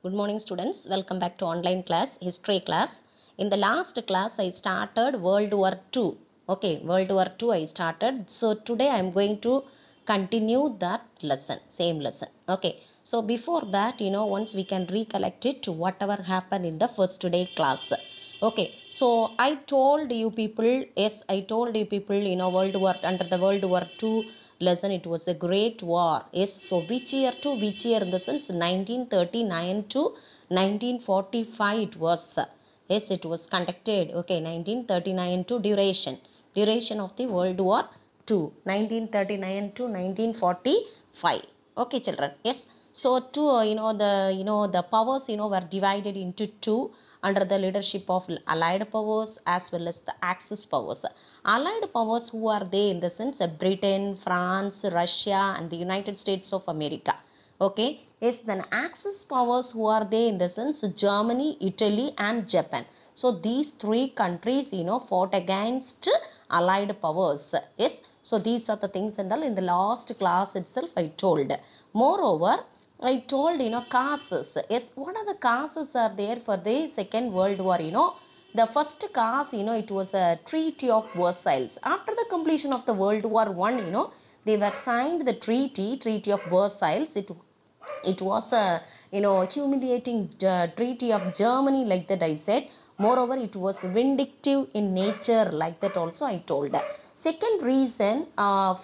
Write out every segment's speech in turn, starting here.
Good morning students, welcome back to online class, history class. In the last class I started World War II. Okay, World War II I started. So today I am going to continue that lesson, same lesson. Okay, so before that, once we can recollect it to whatever happened in the first day class. Okay, so I told you people, yes, I told you people, under the World War II lesson, it was a great war. Yes, so which year to which year, in the sense 1939 to 1945 it was. Yes, it was conducted. Okay, 1939 to duration of the World War II, 1939 to 1945. Okay, children. Yes, so two, the powers, were divided into two under the leadership of Allied powers as well as the Axis powers. Allied powers, who are they in the sense of Britain, France, Russia and the United States of America. Okay, yes, then Axis powers, who are they in the sense Germany, Italy and Japan. So these three countries, fought against Allied powers. Yes, so these are the things and all in the last class itself I told. Moreover, I told, causes. Yes, what are the causes are there for the Second World War? The first cause, it was a Treaty of Versailles. After the completion of the World War I, they were signed the Treaty of Versailles. It was a humiliating treaty of Germany, like that I said. Moreover, it was vindictive in nature, like that also I told. Second reason,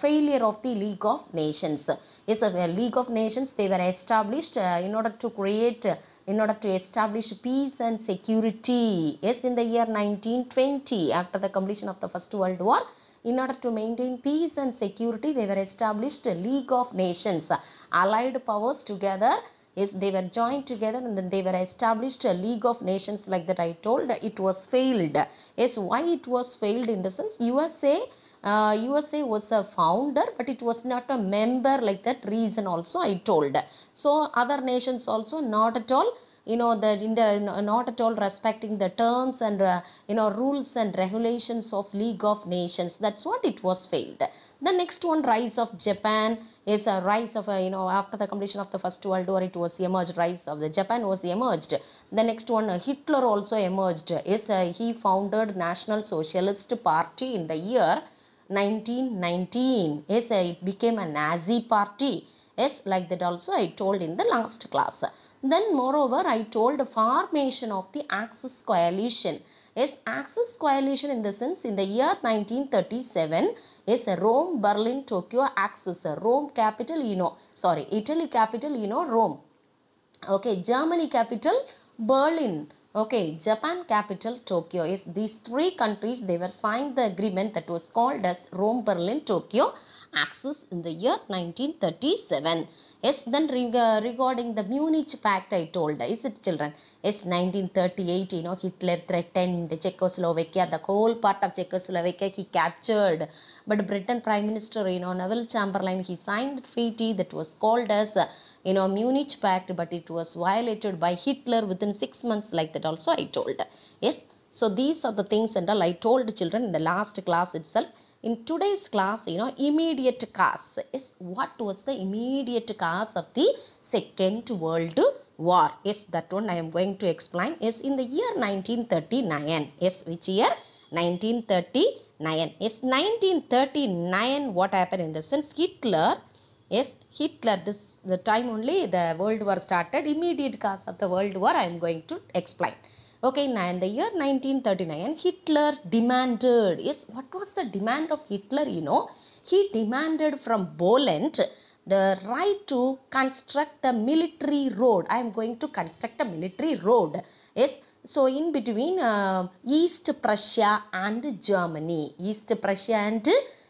failure of the League of Nations. Yes, a League of Nations, they were established in order to establish peace and security. Yes, in the year 1920, after the completion of the First World War, in order to maintain peace and security, they were established a League of Nations. Allied powers together, yes, they were joined together and then they were established a League of Nations, like that I told. It was failed. Yes, why it was failed? In the sense, USA was a founder, but it was not a member, like that reason also I told. So other nations also not at all, not at all respecting the terms and rules and regulations of League of Nations. That's what it was failed. The next one, rise of Japan, is a rise of after the completion of the First World War, it was emerged. Rise of the Japan was emerged. The next one, Hitler also emerged. Is he founded National Socialist Party in the year 1919. Yes, it became a Nazi party. Yes, like that also I told in the last class. Then moreover, I told formation of the Axis coalition. Yes, Axis coalition in the sense, in the year 1937, is Rome, Berlin, Tokyo, Axis. Rome capital, Italy capital, Rome. Okay, Germany capital, Berlin. Okay, Japan capital, Tokyo. Yes, these three countries, they were signed the agreement that was called as Rome, Berlin, Tokyo Axis in the year 1937. Yes, then regarding the Munich Pact, I told, is it, children? Yes, 1938, Hitler threatened Czechoslovakia, the whole part of Czechoslovakia he captured. But Britain Prime Minister, Neville Chamberlain, he signed the treaty that was called as, Munich Pact, but it was violated by Hitler within 6 months, like that also I told. Yes, so these are the things and all I told children in the last class itself. In today's class, immediate cause is what was the immediate cause of the Second World War. Yes, that one I am going to explain. Is in the year 1939. Yes, which year? 1939. Yes, 1939. What happened in the sense? Hitler. Yes, Hitler. This the time only the World War started. Immediate cause of the World War I am going to explain. Okay, now in the year 1939, Hitler demanded, yes, what was the demand of Hitler, He demanded from Poland the right to construct a military road. I am going to construct a military road. Yes, so in between East Prussia and Germany. East Prussia and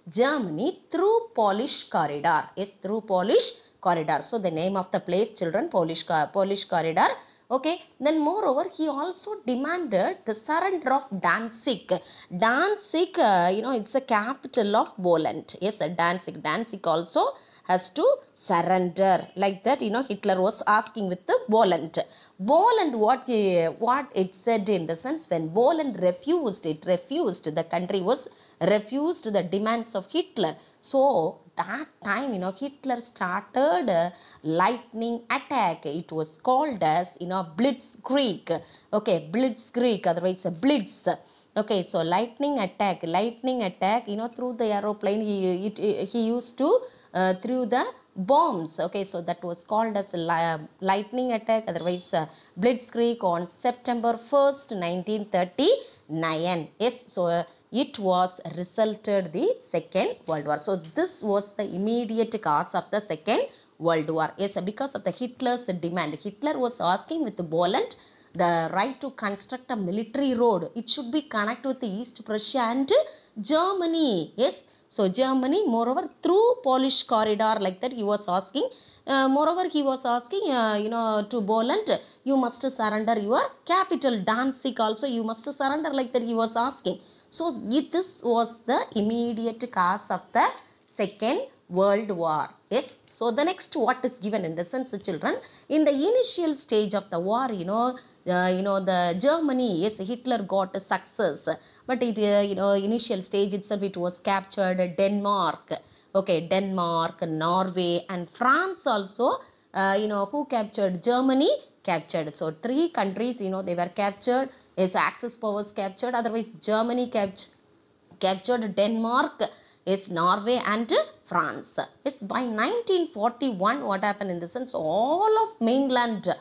Germany through Polish corridor. Yes, through Polish corridor. So the name of the place, children, Polish corridor. Okay, then moreover, he also demanded the surrender of Danzig. Danzig, it's a capital of Poland. Yes, Danzig. Danzig also has to surrender. Like that, Hitler was asking with the Poland. Poland, what it said in the sense, when Poland refused, the country was refused the demands of Hitler. So that time, Hitler started a lightning attack. It was called as, Blitzkrieg. Okay, Blitzkrieg, otherwise a Blitz. Okay, so lightning attack, through the aeroplane, he used to through the bombs. Okay, so that was called as lightning attack, otherwise Blitzkrieg on September 1st, 1939. Yes, so it was resulted the Second World War. So this was the immediate cause of the Second World War. Yes, because of the Hitler's demand. Hitler was asking with Poland the right to construct a military road. It should be connected with the East Prussia and Germany. Yes, so Germany, moreover, through Polish corridor, like that he was asking. Moreover, he was asking, to Poland, you must surrender your capital. Danzig also, you must surrender, like that he was asking. So this was the immediate cause of the Second World War. Yes, so the next what is given in the sense, children, in the initial stage of the war, the Germany, yes, Hitler got a success, but it, initial stage itself, it was captured Denmark. Okay, Denmark, Norway, and France also, who captured? Germany captured. So 3 countries, they were captured. Yes, Axis powers captured. Otherwise, Germany captured Denmark, is Norway and France. Yes, by 1941, what happened in the sense, all of mainland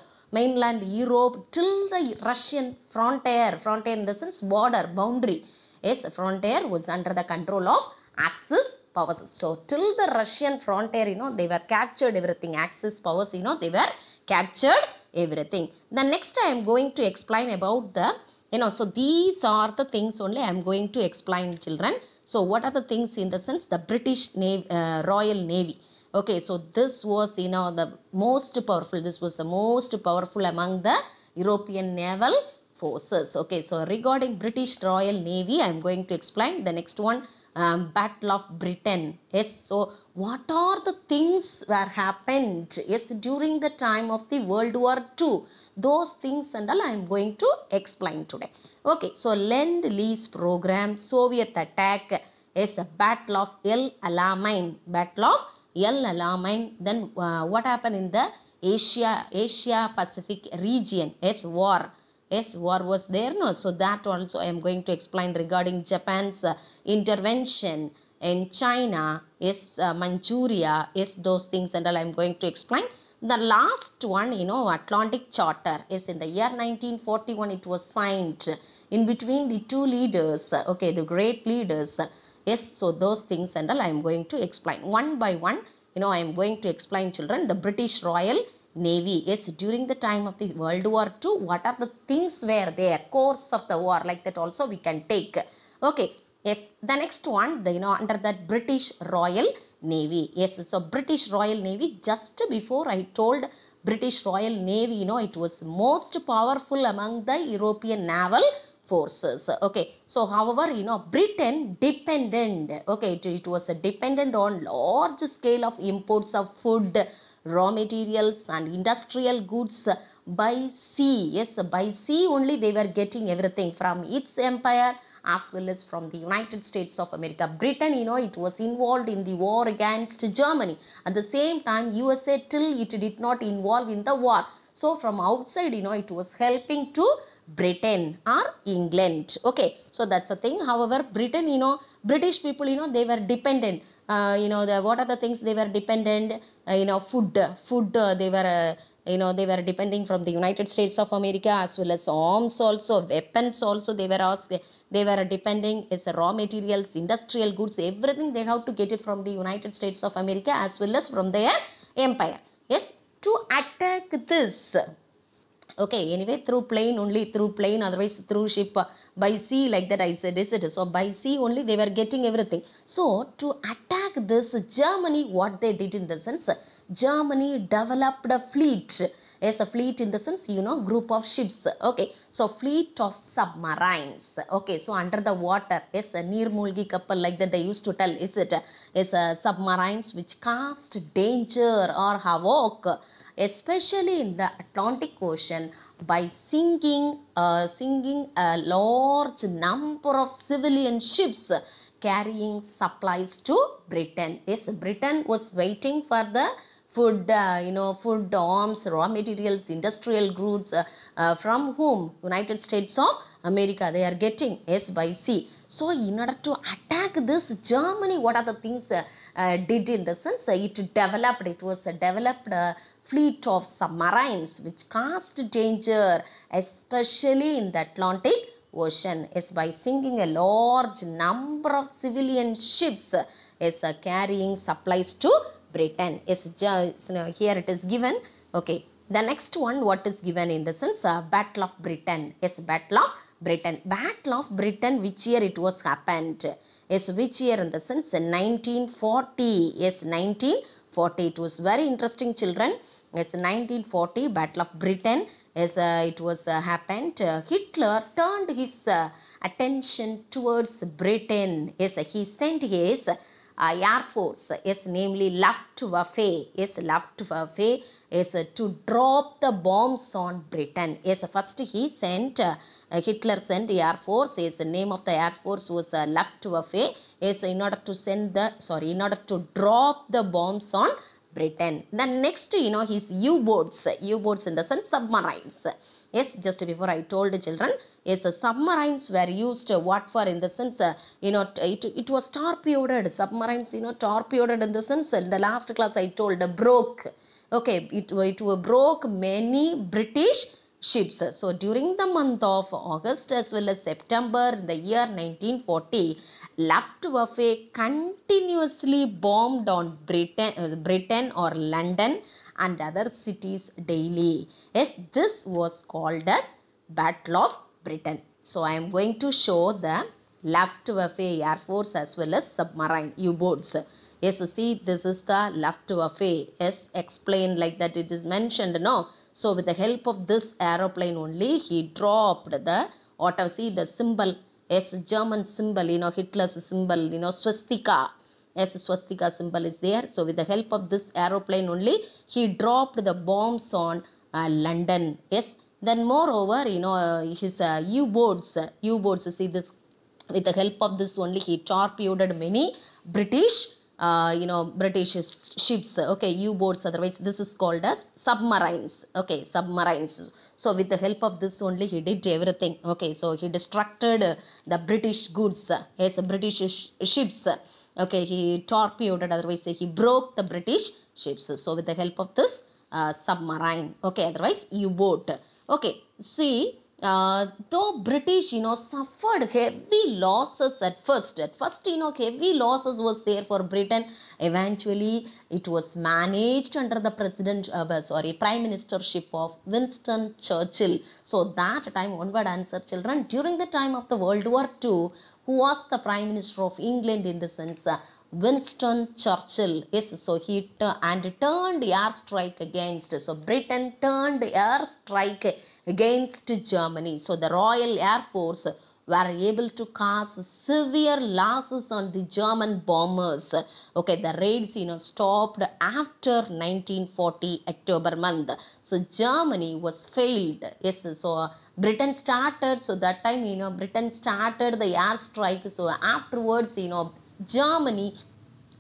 Europe till the Russian frontier in the sense border, boundary, yes, frontier was under the control of Axis powers. So till the Russian frontier, they were captured everything. Axis powers, they were captured everything. The next I am going to explain about the, so these are the things only I am going to explain, children. So what are the things in the sense, the British Navy, Royal Navy. Okay, so this was, the most powerful. This was the most powerful among the European naval forces. Okay, so regarding British Royal Navy, I am going to explain. The next one, Battle of Britain. Yes, so what are the things that happened, yes, during the time of the World War II? Those things and all I am going to explain today. Okay, so Lend-Lease program, Soviet attack, yes, Battle of El Alamein. Battle of El Alamein. Then what happened in the Asia Pacific region? Yes, war. Yes, war was there. No, so that also I am going to explain regarding Japan's intervention in China. Yes, Manchuria. Yes, those things and all I am going to explain. The last one, Atlantic Charter is in the year 1941. It was signed in between the 2 leaders. Okay, the great leaders. Yes, so those things and all I am going to explain one by one. I am going to explain, children, the British Royal Navy. Yes, during the time of the World War II, what are the things were there? Course of the war, like that also we can take. Okay, yes, the next one, under that British Royal Navy. Yes, so British Royal Navy, just before I told British Royal Navy, it was most powerful among the European naval forces. Okay, so however, Britain dependent, okay, it was dependent on large scale of imports of food, raw materials and industrial goods by sea. Yes, by sea only they were getting everything from its empire as well as from the United States of America. Britain, it was involved in the war against Germany. At the same time, USA till it did not involve in the war. So from outside, it was helping to Britain or England. Okay, so that's the thing. However, Britain, British people, they were dependent. What are the things they were dependent? Food. They were, they were depending from the United States of America, as well as arms also, weapons also. They were depending as raw materials, industrial goods, everything they have to get it from the United States of America as well as from their empire. Yes, to attack this. Okay, anyway, through plane, otherwise through ship, by sea, like that I said, is it? So by sea only they were getting everything. So to attack this, Germany, what they did in the sense, Germany developed a fleet. Yes, a fleet in the sense, group of ships. Okay, so fleet of submarines. Okay, so under the water, yes, a Neermulgi couple, like that they used to tell, is it? Yes, submarines which cast danger or havoc, especially in the Atlantic Ocean, by sinking a large number of civilian ships carrying supplies to Britain. Yes, Britain was waiting for the food, food, arms, raw materials, industrial goods from whom? United States of America. They are getting, yes, by sea. So in order to attack this, Germany, what are the things did in the sense? It was a developed fleet of submarines which caused danger, especially in the Atlantic Ocean, is by sinking a large number of civilian ships is carrying supplies to Britain. Is here it is given. Okay, the next one, what is given in the sense? Battle of Britain. Yes, Battle of Britain. Battle of Britain, which year it was happened? Yes, which year in the sense? 1940. Yes, 1940. It was very interesting, children. Yes, 1940, Battle of Britain. Yes, it was happened. Hitler turned his attention towards Britain. Yes, he sent his Air Force, yes, namely Luftwaffe, yes, Luftwaffe, is to drop the bombs on Britain. Yes, first he sent, Hitler sent Air Force, yes, the name of the Air Force was Luftwaffe, yes, in order to drop the bombs on Britain. Then next, his U-boats in the sense submarines. Yes, just before I told the children, yes, submarines were used, what for, in the sense, it was torpedoed, submarines, torpedoed in the sense, in the last class I told, broke, okay, it broke many British ships. So during the month of August as well as September in the year 1940, Luftwaffe continuously bombed on Britain or London and other cities daily. Yes, this was called as Battle of Britain. So I am going to show the Luftwaffe Air Force as well as submarine U-boats. Yes, see, this is the Luftwaffe. Yes, explained like that, it is mentioned, no? So with the help of this aeroplane only, he dropped the, whatever, see the symbol, yes, German symbol, Hitler's symbol, swastika. Yes, swastika symbol is there. So with the help of this aeroplane only, he dropped the bombs on London. Yes, then moreover, his U-boats, see this, with the help of this only, he torpedoed many British British ships, okay, U-boats, otherwise this is called as submarines, okay, submarines. So with the help of this only, he did everything, okay, so he destructed the British goods, yes, British ships, okay, he torpedoed, otherwise he broke the British ships. So with the help of this submarine, okay, otherwise U-boat, okay, see, though British, suffered heavy losses at first, heavy losses was there for Britain. Eventually, it was managed under the Prime Ministership of Winston Churchill. So that time, one word answer, children, during the time of the World War II, who was the Prime Minister of England in the sense? Winston Churchill. Yes, so he turned airstrike against. So Britain turned airstrike against Germany. So the Royal Air Force were able to cause severe losses on the German bombers. Okay, the raids, stopped after 1940 October month. So Germany was failed. Yes, so Britain started. So that time, Britain started the airstrike. So afterwards, Germany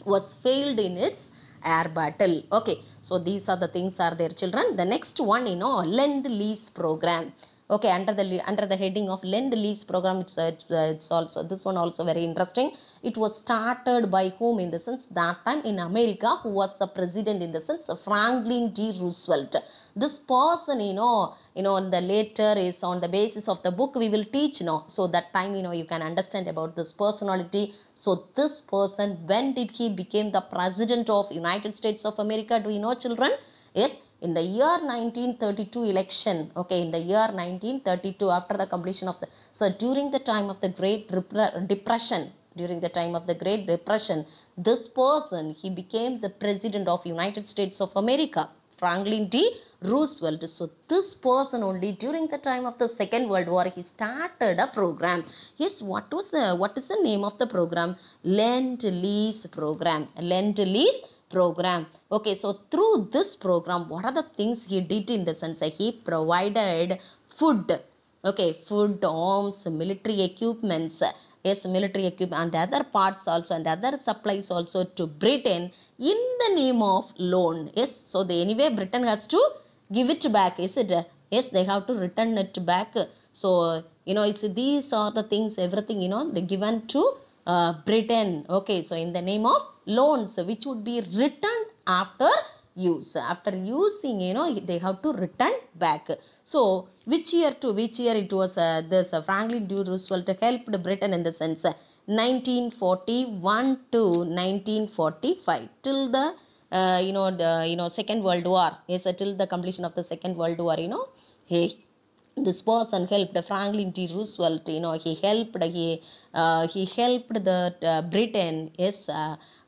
was failed in its air battle. Okay, so these are the things are there, children. The next one, Lend-Lease program. Okay, under the heading of Lend-Lease program, it's also, this one also very interesting. It was started by whom in the sense? That time in America, who was the president in the sense? Franklin D. Roosevelt. This person, the later is on the basis of the book we will teach, so that time, you can understand about this personality. So this person, when did he become the president of United States of America? Do you know, children? Yes, in the year 1932 election. Okay, in the year 1932, after the completion of the, so during the time of the Great Depression, this person, he became the president of United States of America, Franklin D. Roosevelt. So this person only, during the time of the Second World War, he started a program. Yes, what is the name of the program? Lend-Lease program. Lend-Lease program. Okay, so through this program, what are the things he did in the sense? He provided food. Okay, food, arms, military equipments, yes, military equipment and the other parts also and the other supplies also to Britain in the name of loan. Yes, so anyway Britain has to give it back, is it? Yes, they have to return it back. So, it's these are the things, everything, they given to Britain. Okay, so in the name of loans, which would be returned after use. After using, they have to return back. So, which year to which year it was this Franklin D. Roosevelt helped Britain in the sense 1941 to 1945 till the Second World War. Yes, till the completion of the Second World War, this person helped Franklin D. Roosevelt. He helped the Britain. Yes,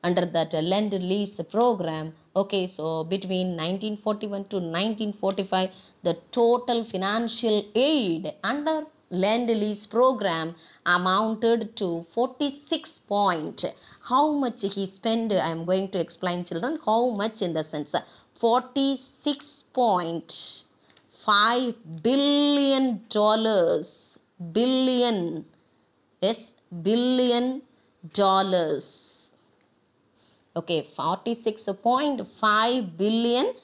under that Lend-Lease program. Okay, so between 1941 to 1945, the total financial aid under Lend-Lease program amounted to 46 point. How much he spent? I am going to explain, children, how much in the sense 46.5 billion dollars. Billion. Yes, $billion. Okay, $46.5 billion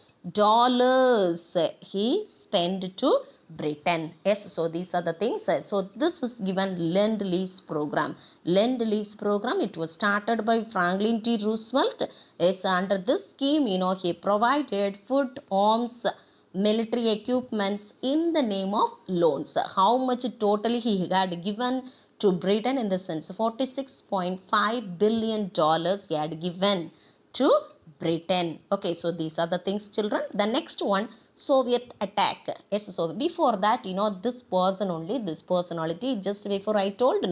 he spent to Britain. Yes, so these are the things. So this is given Lend-Lease program. Lend-Lease program, it was started by Franklin D. Roosevelt. Yes, under this scheme, he provided food, arms, military equipments in the name of loans. How much totally he had given to Britain in the sense $46.5 billion he had given to Britain. Okay, so these are the things, children. The next one, Soviet attack. Yes, so before that, this person only, this personality, just before I told,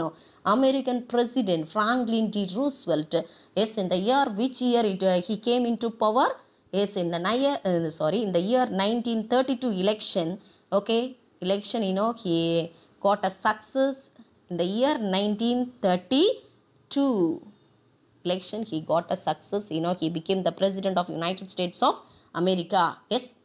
American President Franklin D. Roosevelt. Yes, in the year, which year he came into power? Yes, in the year 1932 election. Okay, election, he got a success. In the year 1932 election, he got a success. He became the president of United States of America. Yes.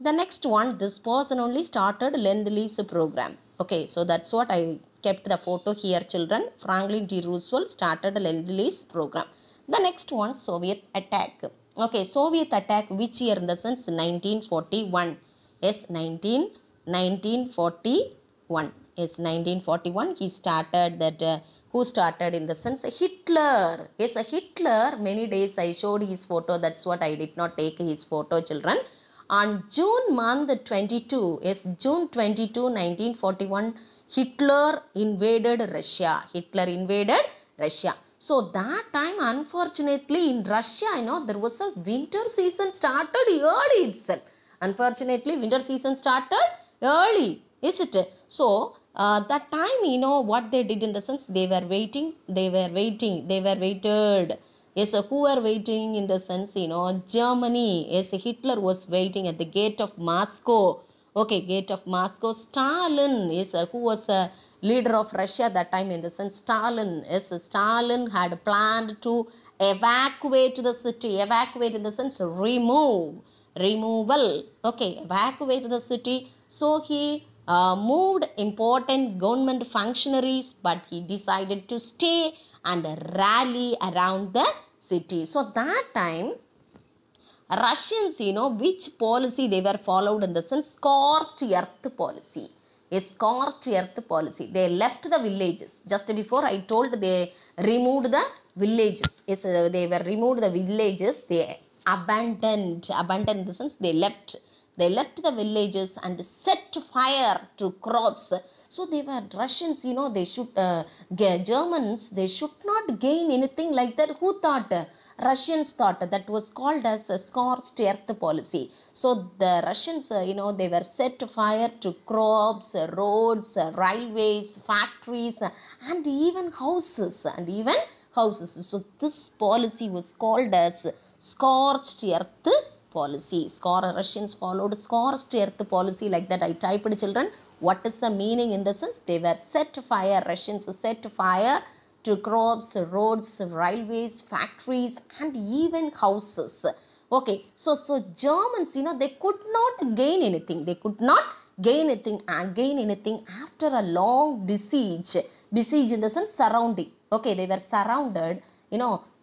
The next one, this person only started Lend-Lease program. Okay, so that's what I kept the photo here, children. Franklin D. Roosevelt started Lend-Lease program. The next one, Soviet attack. Okay, Soviet attack, which year in the sense 1941. Yes, 1941. Yes, 1941 he started that. Who started in the sense Hitler. Yes, Hitler. Many days I showed his photo. That's what I did not take his photo, children. On June month 22. Yes, June 22, 1941. Hitler invaded Russia. Hitler invaded Russia. So that time, unfortunately, in Russia, there was a winter season started early itself. Unfortunately, winter season started early, is it? So that time, what they did in the sense, they were waited. Yes, who were waiting in the sense, Germany. Yes, Hitler was waiting at the gate of Moscow. Okay, gate of Moscow. Stalin, yes, who was the leader of Russia that time in the sense, Stalin. Yes, Stalin had planned to evacuate the city. Evacuate in the sense, removal. Okay, evacuate the city. So he moved important government functionaries, but he decided to stay and rally around the city. So that time, Russians, which policy they were followed in the sense, scorched earth policy. A scorched earth policy. They left the villages. Just before I told, they removed the villages. Yes, they were removed the villages. They abandoned in the sense they left. They left the villages and set fire to crops. So they were Russians, they should, Germans, they should not gain anything like that. Who thought? Russians thought. That was called as a scorched earth policy. So the Russians, they were set fire to crops, roads, railways, factories, and even houses. So this policy was called as scorched earth policy. Russians followed scorched earth policy like that. I typed, children. What is the meaning in the sense? They were set fire. Russians set fire to crops, roads, railways, factories, and even houses. Okay, so Germans, they could not gain anything. They could not gain anything after a long besiege. Besiege in the sense surrounding. Okay, they were surrounded,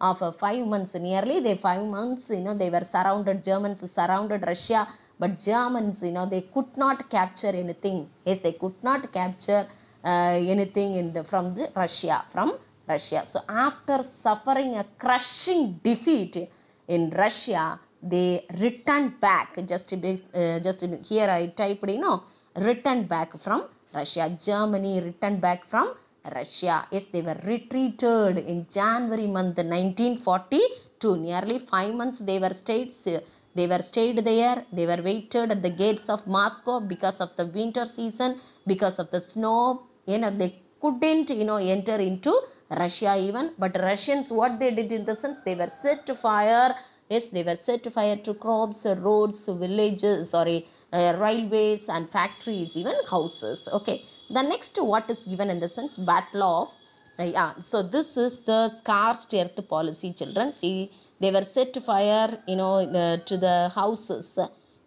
of 5 months nearly. 5 months, they were surrounded. Germans surrounded Russia, but Germans, they could not capture anything. Yes, they could not capture anything from Russia. So after suffering a crushing defeat in Russia, they returned back. Just here I typed, returned back from Russia. Germany returned back from Russia. Yes, they were retreated in January month 1942. Nearly 5 months they were stayed there. They were waited at the gates of Moscow because of the winter season, because of the snow. They couldn't, enter into Russia even. But Russians, what they did in the sense, they were set to fire. Yes, they were set to fire to crops, roads, villages, railways and factories, even houses. Okay. The next, what is given in the sense, battle of, so this is the scorched earth policy, children. See, they were set to fire, to the houses.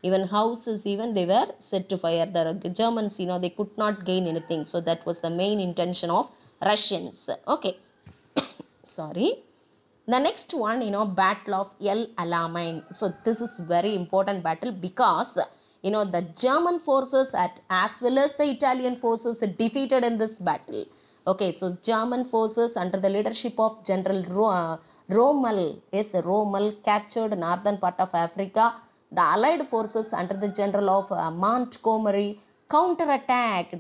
Even houses, they were set to fire. The Germans, they could not gain anything. So that was the main intention of Russians. Okay. Sorry. The next one, Battle of El Alamein. So this is very important battle because, the German forces as well as the Italian forces defeated in this battle. Okay, so German forces under the leadership of General Rommel, Rommel captured northern part of Africa. The Allied forces under the General of Montgomery counterattacked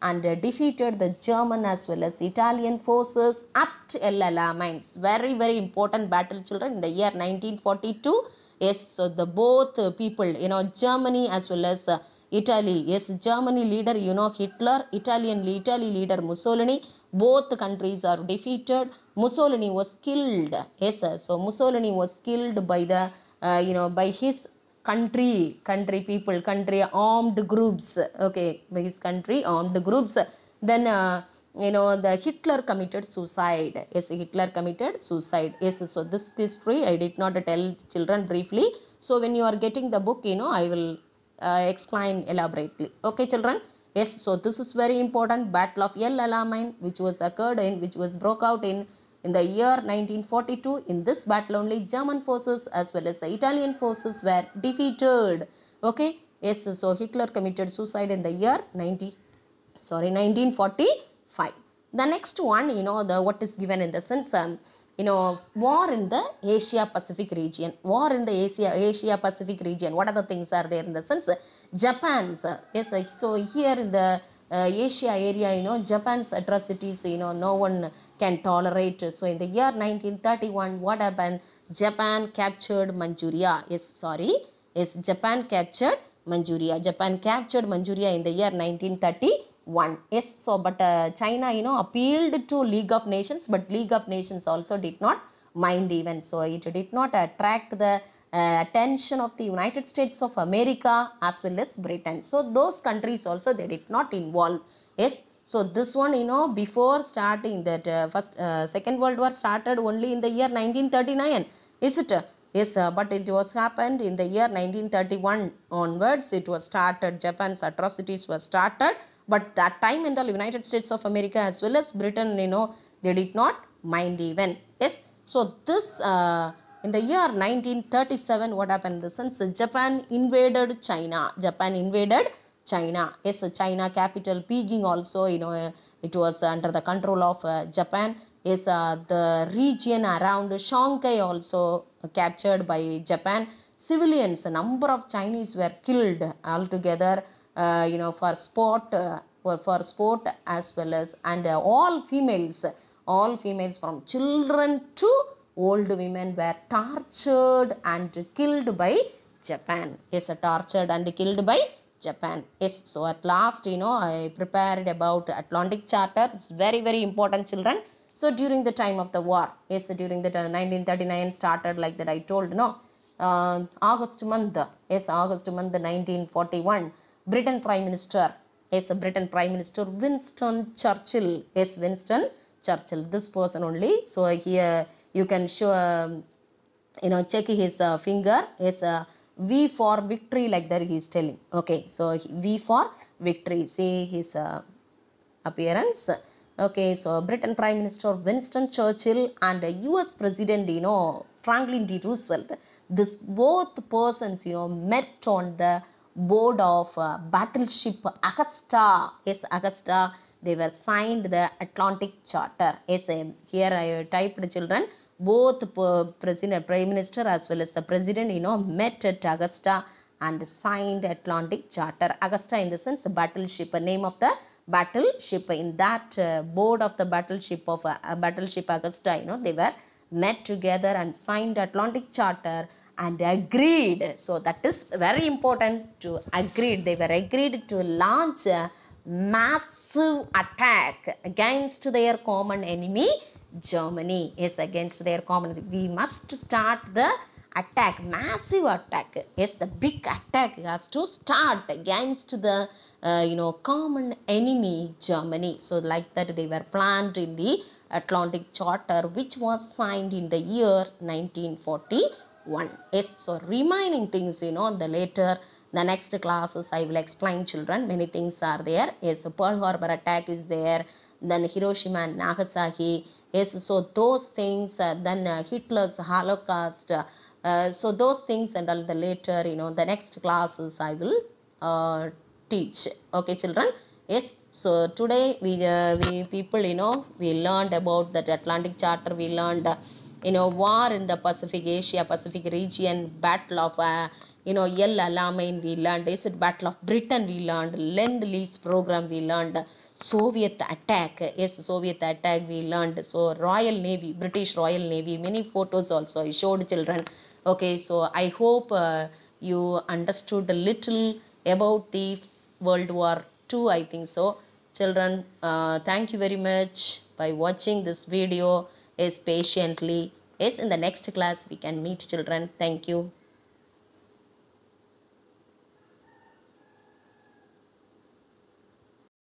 and defeated the German as well as Italian forces at El Alamein. Very, very important battle, children, in the year 1942. Yes, so the both people, Germany as well as Italy. Yes, Germany leader, Hitler, Italy leader Mussolini. Both countries are defeated. Mussolini was killed. Yes, so Mussolini was killed by the, by his country armed groups. Okay, by his country armed groups. Then the Hitler committed suicide. Yes, Hitler committed suicide. Yes, so this history I did not tell children briefly. So when you are getting the book, I will explain elaborately. Okay, children. Yes, so this is very important. Battle of El Alamein, which was broke out in the year 1942. In this battle only German forces as well as the Italian forces were defeated. Okay. Yes, so Hitler committed suicide in the year 1945. The next one, what is given in the sense, war in the Asia Pacific region. War in the Asia Pacific region. What are the things are there in the sense? Japan's. Yes, so here in the Asia area, Japan's atrocities, no one can tolerate. So in the year 1931, what happened? Japan captured Manchuria. Japan captured Manchuria. Japan captured Manchuria in the year 1931. Yes, so but China, appealed to League of Nations, but League of Nations also did not mind even. So it did not attract the attention of the United States of America as well as Britain. So those countries also, they did not involve. Yes, so this one, before starting that Second World War started only in the year 1939. Is it? Yes, but it was happened in the year 1931 onwards. It was started. Japan's atrocities were started. But that time in the United States of America as well as Britain, they did not mind even. Yes, so this in the year 1937, what happened? Since Japan invaded China. Yes, China capital Peking also, it was under the control of Japan. Yes, the region around Shanghai also captured by Japan. Civilians, a number of Chinese were killed altogether, for sport as well as, and all females from children to old women were tortured and killed by Japan. Yes, tortured and killed by Japan. Yes, so at last, I prepared about Atlantic Charter. It's very, very important, children. So during the time of the war, yes, during the 1939 started like that I told, August month 1941, Britain Prime Minister, Winston Churchill. Yes, Winston Churchill, this person only. So here you can show, check his finger. Yes, V for victory, like that he is telling. Okay, so V for victory. See his appearance. Okay, so Britain Prime Minister Winston Churchill and US President, Franklin D. Roosevelt, this both persons, met on the board of battleship Augusta. Yes, Augusta. They were signed the Atlantic Charter. Yes, here I typed, children. Both president, prime minister as well as the president, met at Augusta and signed Atlantic Charter. Augusta in the sense battleship, name of the battleship. In that board of the battleship of battleship Augusta, they were met together and signed Atlantic Charter and agreed. So that is very important to agreed. They were agreed to launch a massive attack against their common enemy Germany. Yes, against their common. We must start the attack, massive attack. Yes, the big attack has to start against the common enemy Germany. So like that they were planned in the Atlantic Charter, which was signed in the year 1941. Yes, so remaining things, the later, the next classes I will explain, children. Many things are there. Yes, Pearl Harbor attack is there, then Hiroshima and Nagasaki. Yes, so those things, then Hitler's Holocaust. So those things and all the later, the next classes I will teach. Okay, children. Yes, so today we people, we learned about that Atlantic Charter. We learned war in the Pacific, Asia Pacific region, battle of El Alamein we learned. Is it battle of Britain we learned, Lend-Lease program we learned, Soviet attack. Yes, Soviet attack we learned. So Royal Navy, British Royal Navy, many photos also I showed, children. Okay, so I hope you understood a little about the World War II, I think so. Children, thank you very much by watching this video. Yes, patiently. Yes, in the next class we can meet, children. Thank you.